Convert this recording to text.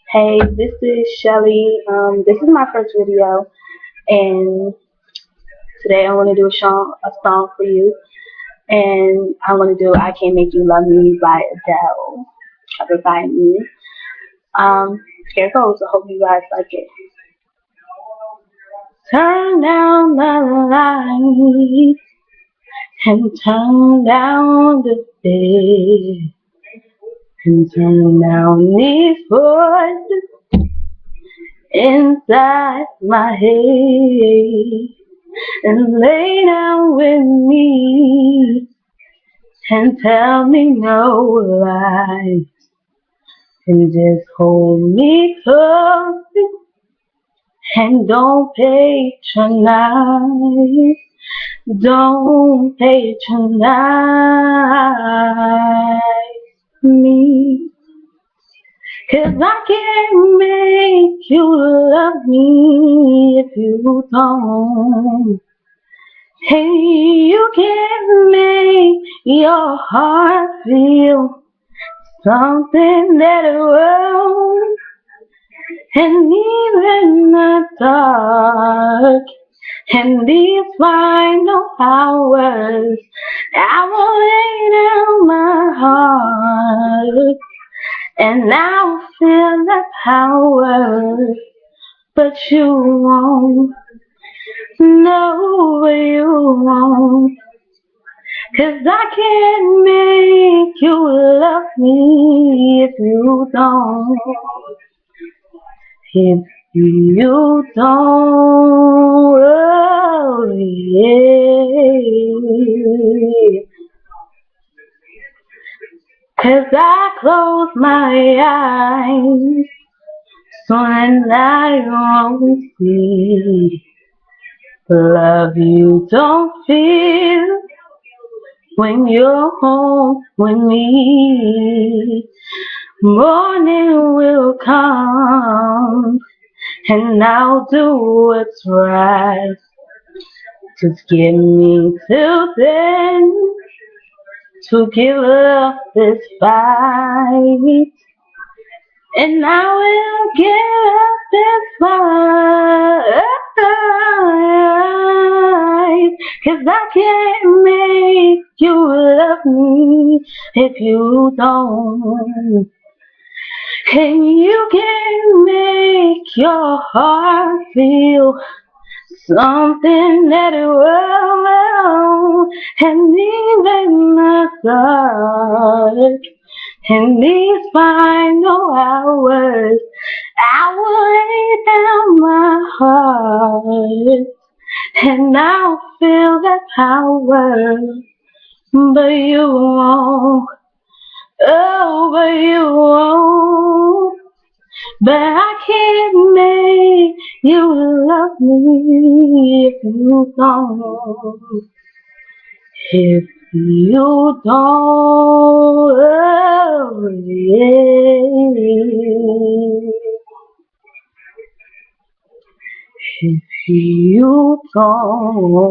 Hey, this is Shelly. This is my first video, and today I want to do a song for you. And I want to do "I Can't Make You Love Me" by Adele, covered by me. Here goes. I hope you guys like it. Turn down the light and turn down the bed and turn down these voices inside my head. And lay down with me and tell me no lies and just hold me close and don't patronize, don't patronize me. 'Cause I can't make you love me if you don't. Hey, you can make your heart feel something that it won't. And even the dark and these final hours, I will lay down my heart and I'll feel the power, but you won't. No, you won't. 'Cause I can't make you love me if you don't. If you don't, oh yeah. 'Cause I close my eyes so that I won't see the love you don't feel when you're home with me. Morning will come and I'll do what's right. Just give me till then to give up this fight. And I will give up this fight. 'Cause I can't make you love me if you don't. And you can make your heart feel something that it will. And even the dark and these final hours, I will lay down my heart and I'll feel the power, but you won't. Oh, but you won't. But I can't make you love me if you don't. If you don't, oh yeah. If you don't.